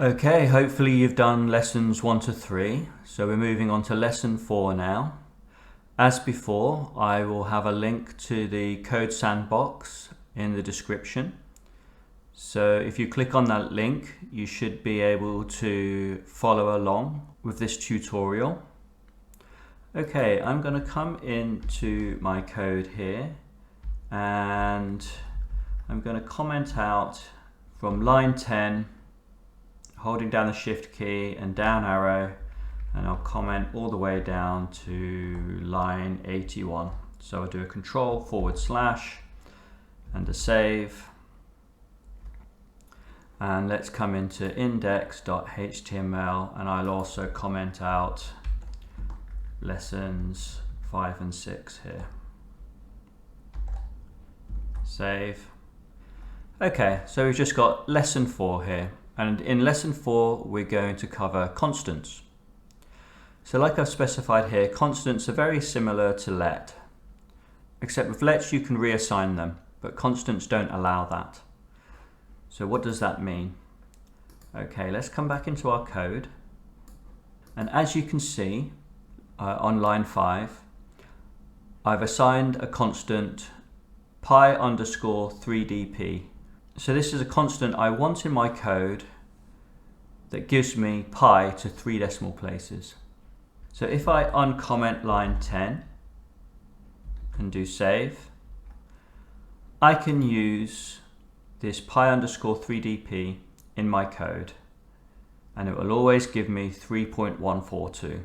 Okay, hopefully you've done lessons 1 to 3. So we're moving on to lesson 4 now. As before, I will have a link to the code sandbox in the description. So if you click on that link, you should be able to follow along with this tutorial. Okay, I'm going to come into my code here and I'm going to comment out from line 10, holding down the shift key and down arrow, and I'll comment all the way down to line 81. So I'll do a control / and a save. And let's come into index.html and I'll also comment out lessons 5 and 6 here. Save. Okay, so we've just got lesson 4 here. And in lesson 4, we're going to cover constants. So like I've specified here, constants are very similar to let, except with lets you can reassign them, but constants don't allow that. So what does that mean? Okay, let's come back into our code. And as you can see, on line 5, I've assigned a constant pi_3dp. So this is a constant I want in my code that gives me pi to 3 decimal places. So if I uncomment line 10 and do save, I can use this pi_3dp in my code and it will always give me 3.142.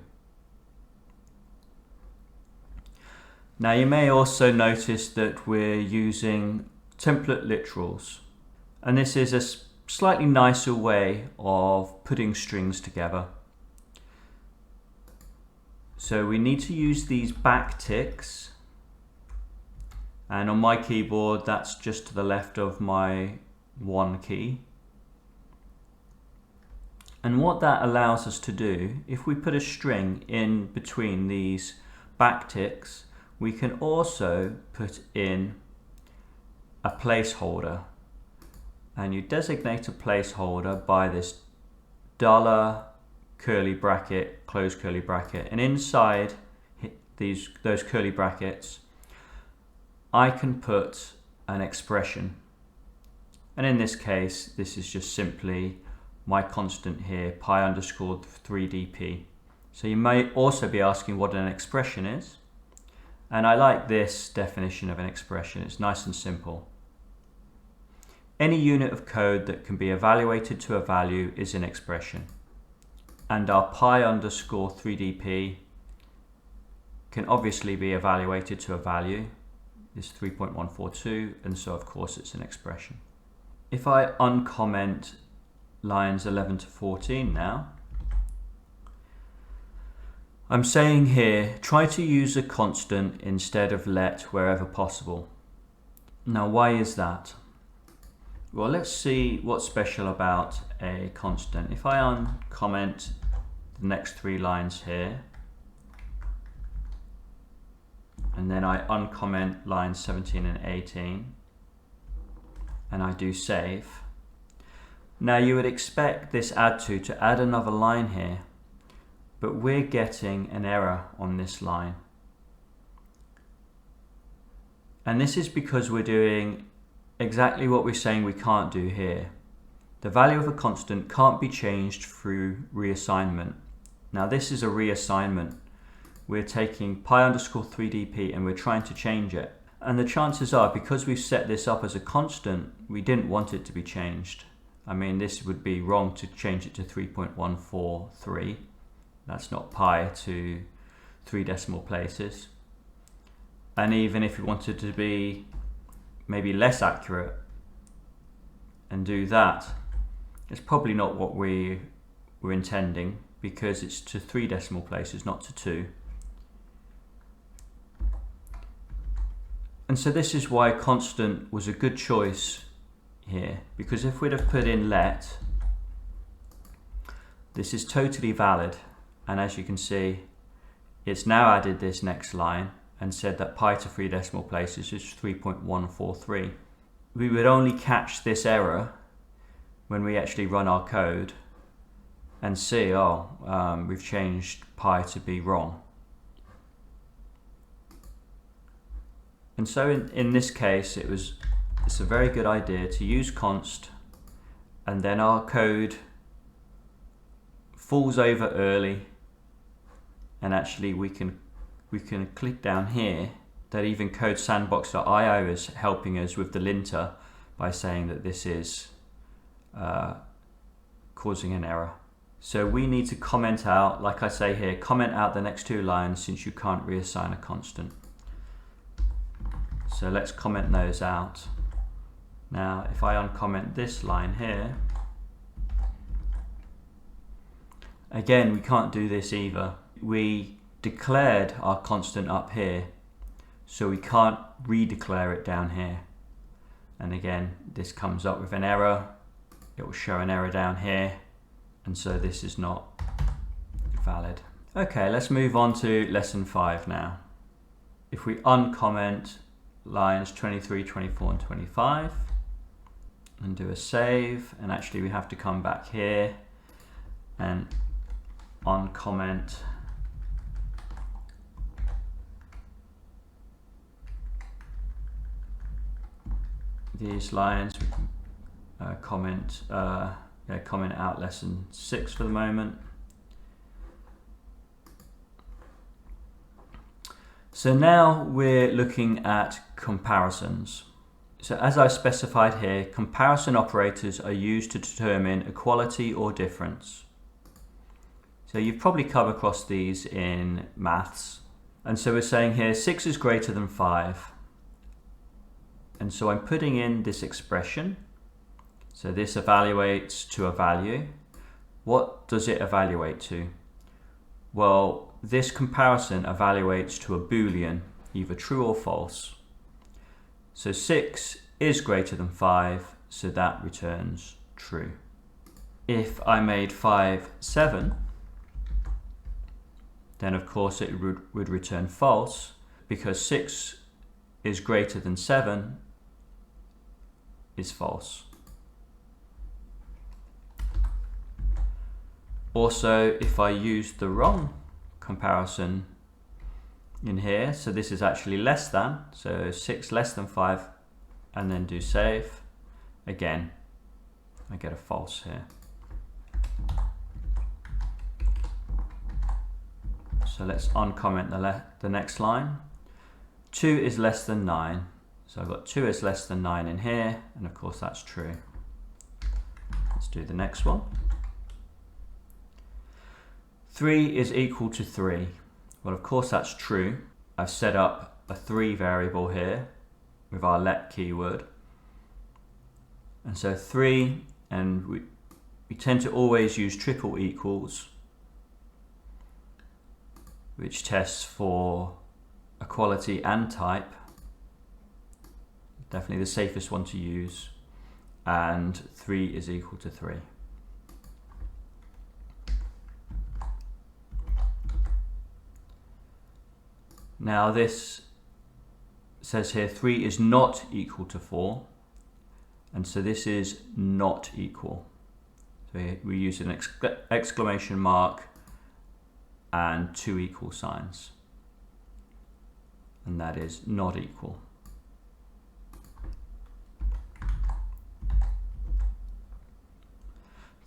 Now you may also notice that we're using template literals, and this is a slightly nicer way of putting strings together. So we need to use these backticks, and on my keyboard that's just to the left of my 1 key. And what that allows us to do, if we put a string in between these backticks, we can also put in a placeholder, and you designate a placeholder by this $ curly bracket, close curly bracket, and inside those curly brackets I can put an expression, and in this case this is just simply my constant here, pi_3dp. So you may also be asking what an expression is. And I like this definition of an expression. It's nice and simple. Any unit of code that can be evaluated to a value is an expression. And our pi_3dp can obviously be evaluated to a value, this 3.142, and so of course it's an expression. If I uncomment lines 11 to 14 now, I'm saying here, try to use a constant instead of let wherever possible. Now, why is that? Well, let's see what's special about a constant. If I uncomment the next 3 lines here, and then I uncomment lines 17 and 18, and I do save. Now you would expect this add to add another line here, but we're getting an error on this line. And this is because we're doing exactly what we're saying we can't do here. The value of a constant can't be changed through reassignment. Now this is a reassignment. We're taking pi_3dp and we're trying to change it. And the chances are, because we've set this up as a constant, we didn't want it to be changed. I mean, this would be wrong to change it to 3.143. That's not pi to 3 decimal places. And even if we wanted to be maybe less accurate and do that, it's probably not what we were intending, because it's to 3 decimal places, not to 2. And so this is why constant was a good choice here, because if we'd have put in let, this is totally valid. And as you can see, it's now added this next line and said that pi to 3 decimal places is 3.143. We would only catch this error when we actually run our code and see, oh, we've changed pi to be wrong. And so in this case, it's a very good idea to use const, and then our code falls over early, and actually we can click down here. That even CodeSandbox.io is helping us with the linter by saying that this is causing an error. So we need to comment out, like I say here, comment out the next 2 lines since you can't reassign a constant. So let's comment those out. Now if I uncomment this line here, again we can't do this either. We declared our constant up here, so we can't redeclare it down here. And again, this comes up with an error. It will show an error down here, and so this is not valid. Okay, let's move on to lesson 5 now. If we uncomment lines 23, 24 and 25 and do a save, and actually we have to come back here and uncomment these lines. We can comment out lesson 6 for the moment. So now we're looking at comparisons. So as I specified here, comparison operators are used to determine equality or difference. So you've probably come across these in maths. And so we're saying here 6 is greater than 5. And so I'm putting in this expression. So this evaluates to a value. What does it evaluate to? Well, this comparison evaluates to a Boolean, either true or false. So 6 is greater than 5, so that returns true. If I made 5 7, then of course it would return false, because 6 is greater than 7 is false. Also, if I use the wrong comparison in here, so this is actually less than, so 6 less than 5, and then do save, again I get a false here. So let's uncomment the next line. 2 is less than 9, so I've got 2 is less than 9 in here, and of course that's true. Let's do the next one. 3 is equal to 3. Well, of course that's true. I've set up a 3 variable here with our let keyword. And so 3, and we tend to always use triple equals, which tests for equality and type. Definitely the safest one to use. And 3 is equal to 3. Now this says here 3 is not equal to 4, and so this is not equal. So we use an exclamation mark and 2 equal signs, and that is not equal.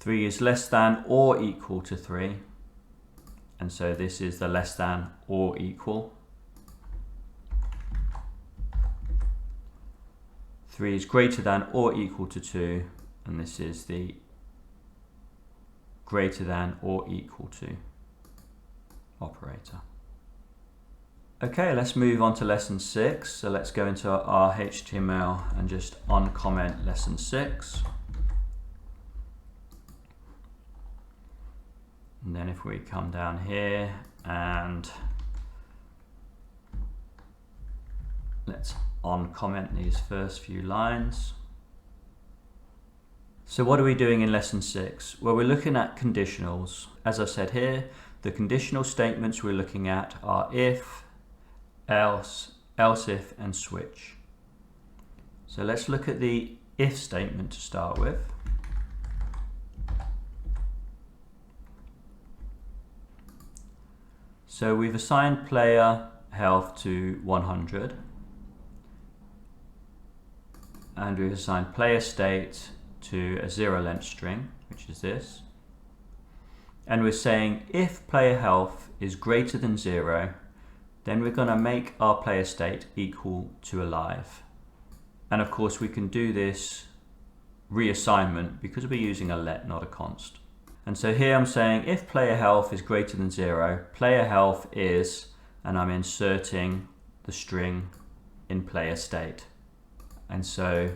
Three is less than or equal to 3, and so this is the less than or equal. 3 is greater than or equal to 2, and this is the greater than or equal to operator. Okay, let's move on to lesson 6. So let's go into our HTML and just uncomment lesson 6. And then if we come down here and let's uncomment these first few lines. So what are we doing in lesson 6? Well, we're looking at conditionals. As I said here, the conditional statements we're looking at are if, else, else if, and switch. So let's look at the if statement to start with. So we've assigned player health to 100, and we've assigned player state to a 0-length string, which is this. And we're saying if player health is greater than 0, then we're going to make our player state equal to alive. And of course we can do this reassignment because we're using a let, not a const. And so here I'm saying if player health is greater than 0, player health is, and I'm inserting the string in player state. And so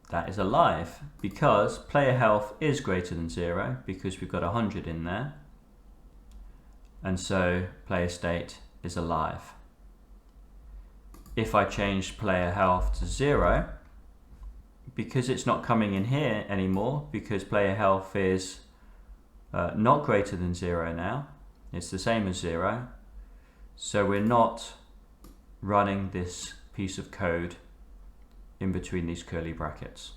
that is alive because player health is greater than 0 because we've got 100 in there. And so player state is alive. If I change player health to 0, because it's not coming in here anymore, because player health is not greater than 0 now, it's the same as 0, so we're not running this piece of code in between these curly brackets.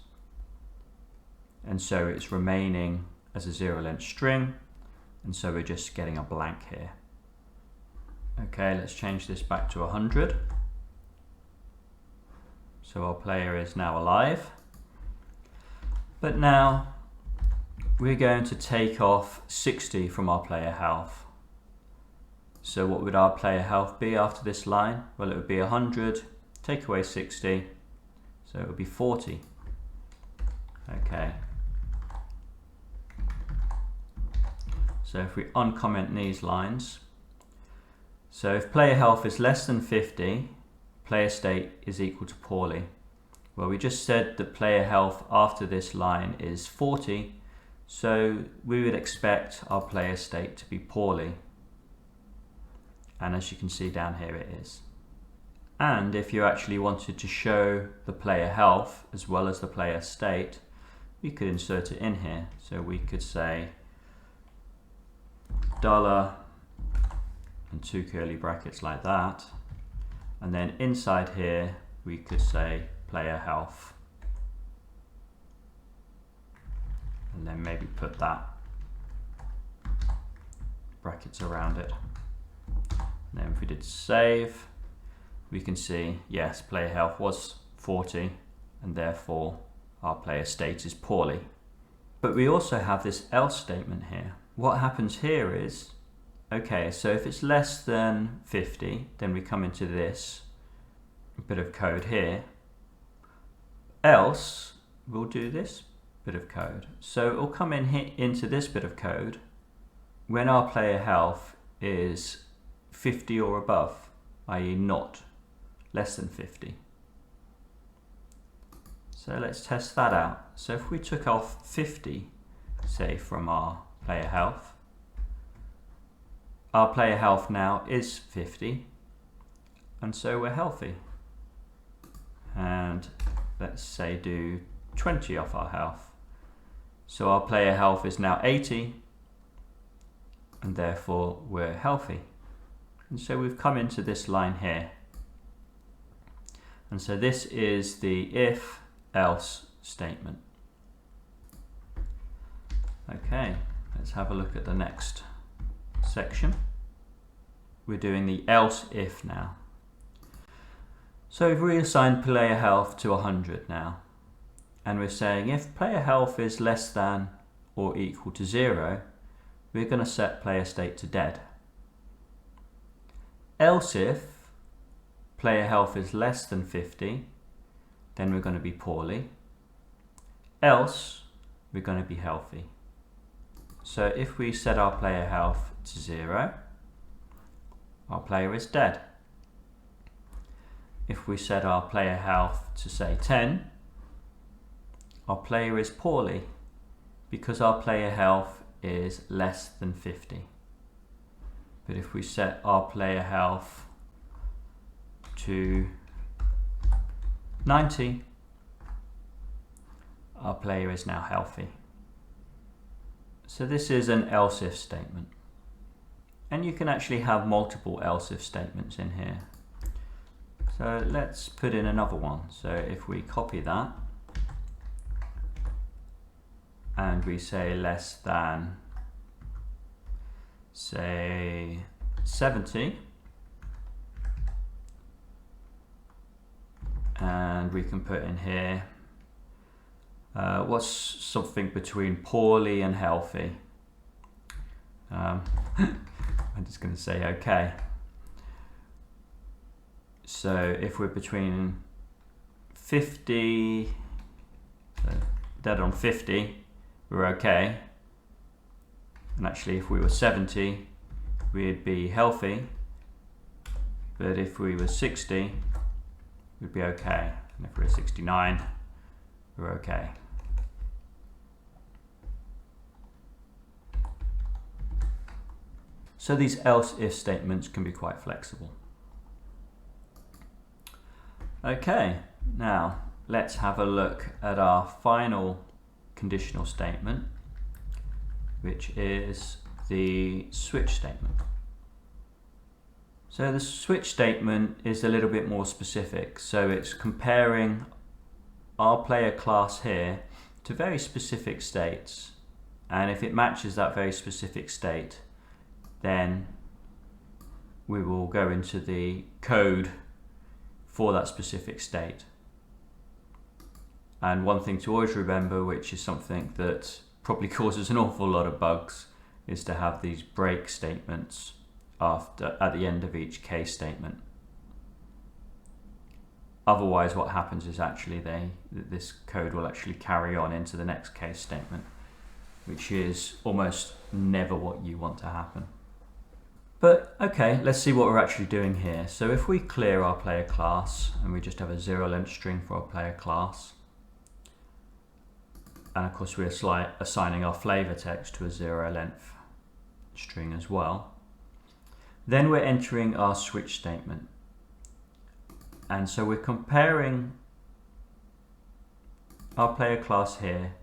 And so it's remaining as a 0-length string, and so we're just getting a blank here. Okay, let's change this back to 100. So our player is now alive. But now we're going to take off 60 from our player health. So what would our player health be after this line? Well, it would be 100, take away 60, so it would be 40. Okay. So if we uncomment these lines, so if player health is less than 50, player state is equal to poorly. Well, we just said that player health after this line is 40, so we would expect our player state to be poorly. And as you can see down here, it is. And if you actually wanted to show the player health as well as the player state, we could insert it in here. So we could say $, and 2 curly brackets like that. And then inside here, we could say player health. And then maybe put that brackets around it. And then if we did save, we can see, yes, player health was 40, and therefore our player state is poorly. But we also have this else statement here. What happens here is, okay, so if it's less than 50, then we come into this bit of code here. Else, we'll do this bit of code. So it will come in into this bit of code when our player health is 50 or above, i.e. not less than 50. So let's test that out. So if we took off 50, say, from our player health, our player health now is 50, and so we're healthy. And let's say do 20 off our health. So our player health is now 80, and therefore we're healthy. And so we've come into this line here. And so this is the if-else statement. Okay, let's have a look at the next section. We're doing the else if now. So we've reassigned player health to 100 now. And we're saying if player health is less than or equal to 0, we're going to set player state to dead. Else if player health is less than 50, then we're going to be poorly. Else, we're going to be healthy. So if we set our player health to 0, our player is dead. If we set our player health to say 10, our player is poorly because our player health is less than 50. But if we set our player health to 90, our player is now healthy. So this is an else if statement. And you can actually have multiple else if statements in here. So let's put in another one. So if we copy that and we say less than, say 70, and we can put in here what's something between poorly and healthy. I'm just going to say okay. So if we're between 50, dead on 50, we're okay. And actually if we were 70, we'd be healthy. But if we were 60, we'd be okay. And if we were 69, we're okay. So these else-if statements can be quite flexible. Okay, now let's have a look at our final conditional statement, which is the switch statement. So the switch statement is a little bit more specific. So it's comparing our player class here to very specific states. And if it matches that very specific state, then we will go into the code for that specific state. And one thing to always remember, which is something that probably causes an awful lot of bugs, is to have these break statements at the end of each case statement. Otherwise what happens is actually this code will actually carry on into the next case statement, which is almost never what you want to happen. But okay, let's see what we're actually doing here. So if we clear our player class and we just have a 0 length string for our player class, and of course we're assigning our flavor text to a 0 length string as well, then we're entering our switch statement. And so we're comparing our player class here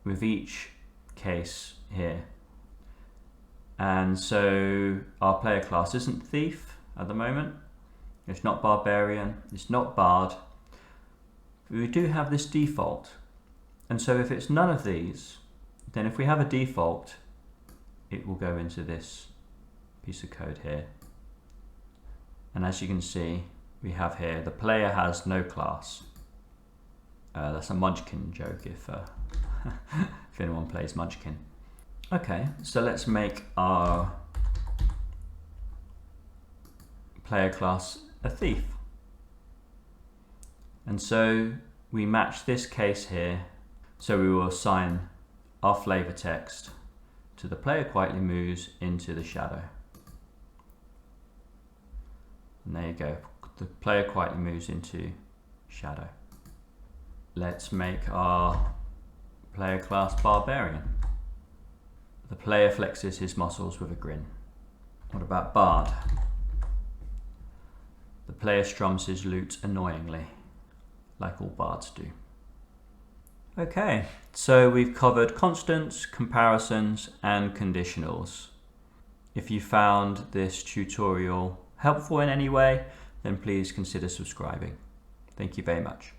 with each case here. And so our player class isn't thief at the moment, it's not barbarian, it's not bard. We do have this default. And so if it's none of these, then if we have a default, it will go into this piece of code here. And as you can see, we have here, the player has no class. That's a Munchkin joke if anyone plays Munchkin. Okay, so let's make our player class a thief. And so we match this case here. So we will assign our flavor text to the player quietly moves into the shadow. And there you go, the player quietly moves into shadow. Let's make our player class barbarian. The player flexes his muscles with a grin. What about bard? The player strums his lute annoyingly, like all bards do. Okay, so we've covered constants, comparisons, and conditionals. If you found this tutorial helpful in any way, then please consider subscribing. Thank you very much.